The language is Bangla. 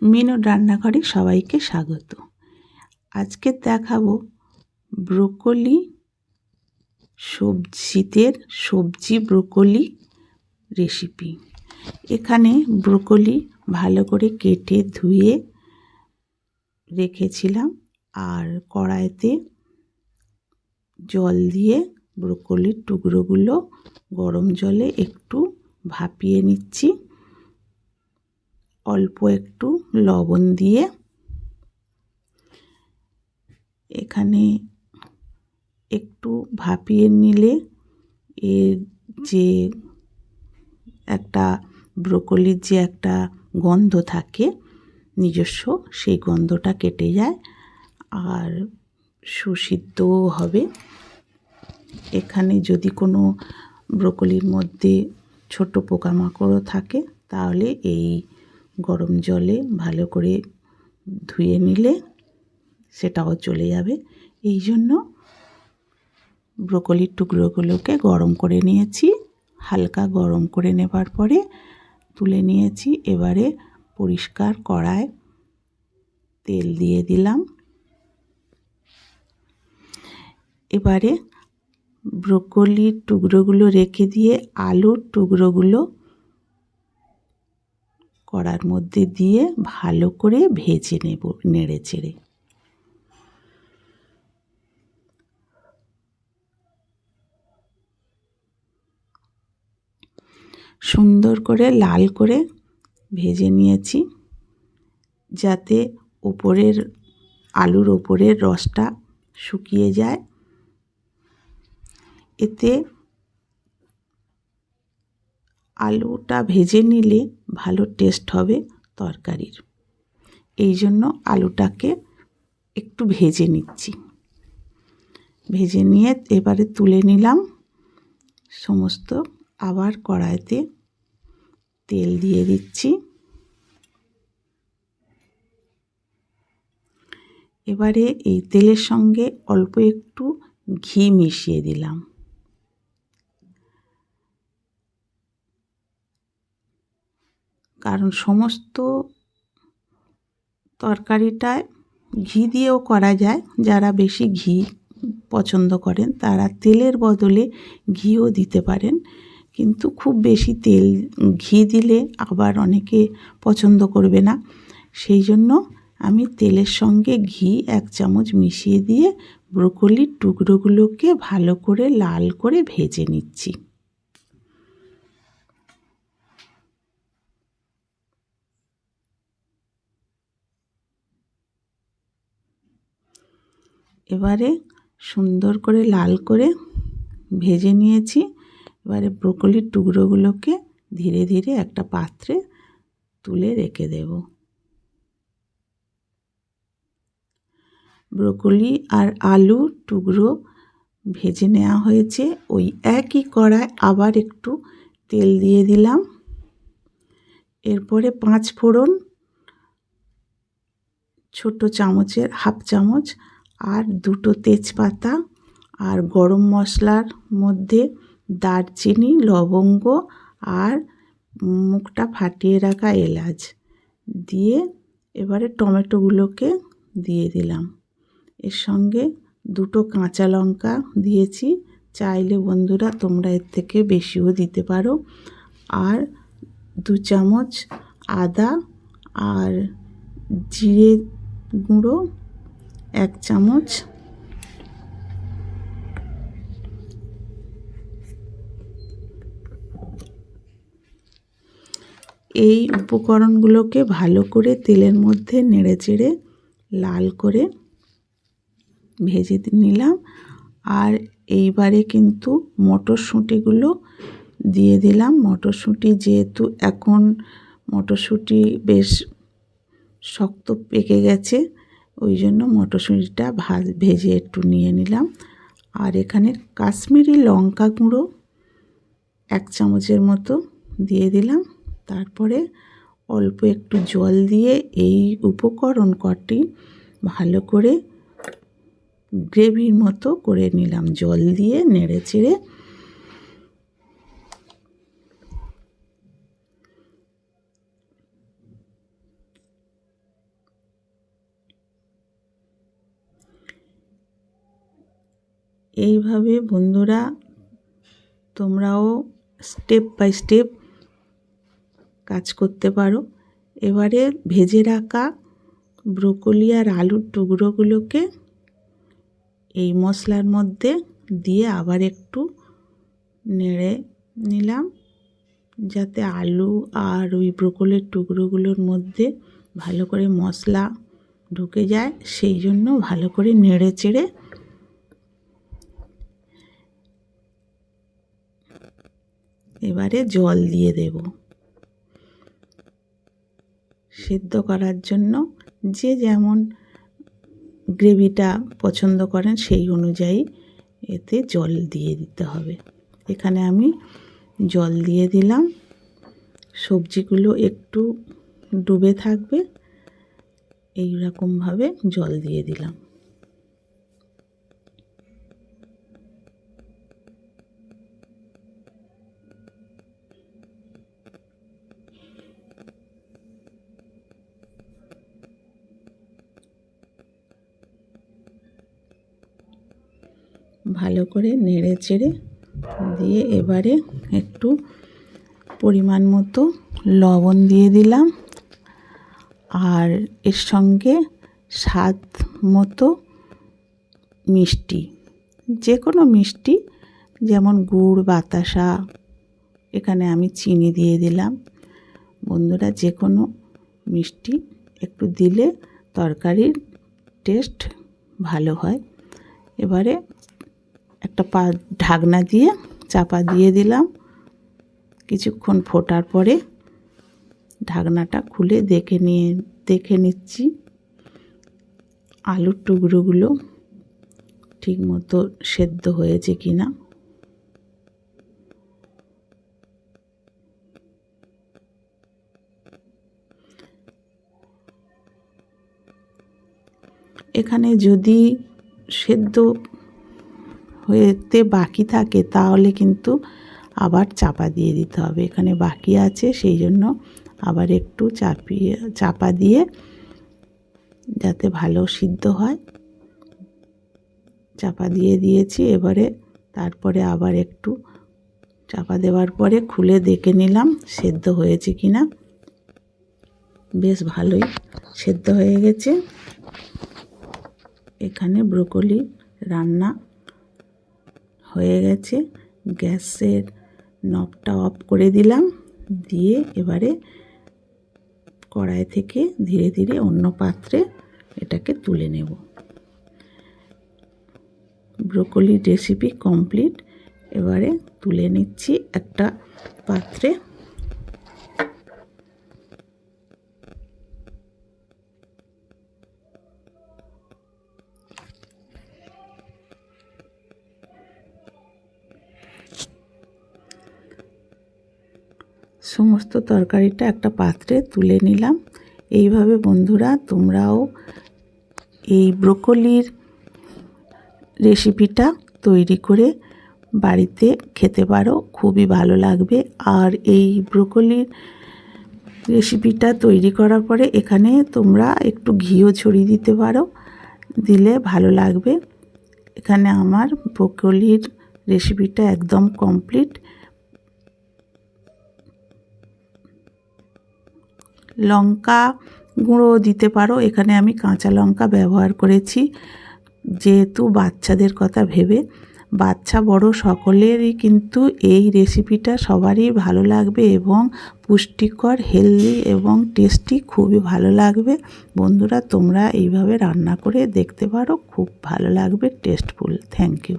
মিনুর রান্নাঘরে সবাইকে স্বাগত। আজকে দেখাবো ব্রোকলি সবজি ব্রোকলি রেসিপি। এখানে ব্রোকলি ভালো করে কেটে ধুয়ে রেখেছিলাম, আর কড়াইতে জল দিয়ে ব্রোকলির টুকরোগুলো গরম জলে একটু ভাপিয়ে নিচ্ছি। অল্প একটু লবণ দিয়ে এখানে একটু ভাপিয়ে নিলে এর যে একটা ব্রোকলির যে একটা গন্ধ থাকে নিজস্ব, সেই গন্ধটা কেটে যায় আর সুসিদ্ধও হবে। এখানে যদি কোনো ব্রোকলির মধ্যে ছোট পোকামাকড়ও থাকে তাহলে এই গরম জলে ভালো করে ধুয়ে নিলে সেটাও চলে যাবে। এই জন্য ব্রোকলির টুকরোগুলোকে গরম করে নিয়েছি। হালকা গরম করে নেবার পরে তুলে নিয়েছি। এবারে পরিষ্কার কড়ায় তেল দিয়ে দিলাম। এবারে ব্রোকলির টুকরোগুলো রেখে দিয়ে আলুর টুকরোগুলো কড়ার মধ্যে দিয়ে ভালো করে ভেজে নেব নেড়ে চেড়ে। সুন্দর করে লাল করে ভেজে নিয়েছি, যাতে আলুর ওপরের রসটা শুকিয়ে যায়। এতে আলুটা ভেজে নিলে ভালো টেস্ট হবে তরকারির। এই জন্য আলুটাকে একটু ভেজে নিচ্ছি। ভেজে নিয়ে এবারে তুলে নিলাম সমস্ত। আবার কড়াইতে তেল দিয়ে দিচ্ছি। এবারে এই তেলের সঙ্গে অল্প একটু ঘি মিশিয়ে দিলাম। কারণ সমস্ত তরকারিটায় ঘি দিয়েও করা যায়। যারা বেশি ঘি পছন্দ করেন তারা তেলের বদলে ঘিও দিতে পারেন, কিন্তু খুব বেশি ঘি দিলে আবার অনেকে পছন্দ করবে না। সেই জন্য আমি তেলের সঙ্গে ঘি 1 চামচ মিশিয়ে দিয়ে ব্রোকলির টুকরোগুলোকে ভালো করে লাল করে ভেজে নিচ্ছি। এবারে সুন্দর করে লাল করে ভেজে নিয়েছি। এবারে ব্রোকলির টুকরোগুলোকে ধীরে ধীরে একটা পাত্রে তুলে রেখে দেব। ব্রোকলি আর আলু টুকরো ভেজে নেওয়া হয়েছে। ওই একই কড়ায় আবার একটু তেল দিয়ে দিলাম। এরপরে 5 ফোড়ন ছোট চামচের 1/2 চামচ, আর 2টো তেজপাতা, আর গরম মশলার মধ্যে দারচিনি, লবঙ্গ আর মুখটা ফাটিয়ে রাখা এলাচ দিয়ে এবারে টমেটোগুলোকে দিয়ে দিলাম। এর সঙ্গে 2টো কাঁচা লঙ্কা দিয়েছি। চাইলে বন্ধুরা তোমরা এর থেকে বেশিও দিতে পারো। আর 2 চামচ আদা, আর জিরে গুঁড়ো 1 চামচ। এই উপকরণগুলোকে ভালো করে তেলের মধ্যে নেড়েচেড়ে লাল করে ভেজে নিলাম। আর এইবারে কিন্তু মটরশুঁটিগুলো দিয়ে দিলাম। মটরশুঁটি যেহেতু এখন মটরশুঁটি বেশ শক্ত পেকে গেছে, ওই জন্য মটরশুঁটিটা ভেজে একটু নিয়ে নিলাম। আর এখানে কাশ্মীরি লঙ্কা গুঁড়ো 1 চামচের মতো দিয়ে দিলাম। তারপরে অল্প একটু জল দিয়ে এই উপকরণ কটি ভালো করে গ্রেভির মতো করে নিলাম। জল দিয়ে নেড়ে চেড়ে এইভাবে বন্ধুরা তোমরাও স্টেপ বাই স্টেপ কাজ করতে পারো। এবারে ভেজে রাখা ব্রোকলি আর আলুর টুকরোগুলোকে এই মশলার মধ্যে দিয়ে আবার একটু নেড়ে নিলাম, যাতে আলু আর ওই ব্রোকলির টুকরোগুলোর মধ্যে ভালো করে মশলা ঢুকে যায়, সেই জন্য ভালো করে নেড়ে চেড়ে এবারে জল দিয়ে দেব সিদ্ধ করার জন্য। যে যেমন গ্রেভিটা পছন্দ করেন সেই অনুযায়ী এতে জল দিয়ে দিতে হবে। এখানে আমি জল দিয়ে দিলাম, সবজিগুলো একটু ডুবে থাকবে এই রকমভাবে জল দিয়ে দিলাম। ভালো করে নেড়ে চেড়ে দিয়ে এবারে একটু পরিমাণ মতো লবণ দিয়ে দিলাম, আর এর সঙ্গে স্বাদ মতো মিষ্টি, যে কোনো মিষ্টি, যেমন গুড়, বাতাসা, এখানে আমি চিনি দিয়ে দিলাম। বন্ধুরা যে কোনো মিষ্টি একটু দিলে তরকারির টেস্ট ভালো হয়। এবারে একটা ঢাকনা দিয়ে চাপা দিয়ে দিলাম। কিছুক্ষণ ফোটার পরে ঢাকনাটা খুলে দেখে নিচ্ছি আলুর টুকরোগুলো ঠিক মতো সেদ্ধ হয়েছে কিনা। এখানে যদি সেদ্ধ হতে বাকি থাকে তাহলে কিন্তু আবার চাপা দিয়ে দিতে হবে। এখানে বাকি আছে, সেই জন্য আবার একটু চাপা দিয়ে যাতে ভালো সিদ্ধ হয় চাপা দিয়ে দিয়েছি। এবারে তারপরে আবার একটু চাপা দেওয়ার পরে খুলে দেখে নিলাম সেদ্ধ হয়েছে কিনা। বেশ ভালোই সেদ্ধ হয়ে গেছে। এখানে ব্রোকলি রান্না হয়ে গেছে। গ্যাসের নবটা অফ করে দিলাম, দিয়ে এবারে কড়াই থেকে ধীরে ধীরে অন্য পাত্রে এটাকে তুলে নেব। ব্রোকলির রেসিপি কমপ্লিট। এবারে তুলে নিচ্ছি একটা পাত্রে। সমস্ত তরকারিটা একটা পাত্রে তুলে নিলাম। এইভাবে বন্ধুরা তোমরাও এই ব্রোকলির রেসিপিটা তৈরি করে বাড়িতে খেতে পারো, খুবই ভালো লাগবে। আর এই ব্রোকলির রেসিপিটা তৈরি করার পরে এখানে তোমরা একটু ঘিও ছড়িয়ে দিতে পারো, দিলে ভালো লাগবে। এখানে আমার ব্রোকলির রেসিপিটা একদম কমপ্লিট। লঙ্কা গুঁড়ো দিতে পারো, এখানে আমি কাঁচা লঙ্কা ব্যবহার করেছি, যেহেতু বাচ্চাদের কথা ভেবে। বাচ্চা বড় সকলেরই কিন্তু এই রেসিপিটা সবারই ভালো লাগবে এবং পুষ্টিকর, হেলদি এবং টেস্টি, খুবই ভালো লাগবে। বন্ধুরা তোমরা এইভাবে রান্না করে দেখতে পারো, খুব ভালো লাগবে, টেস্টফুল। Thank you.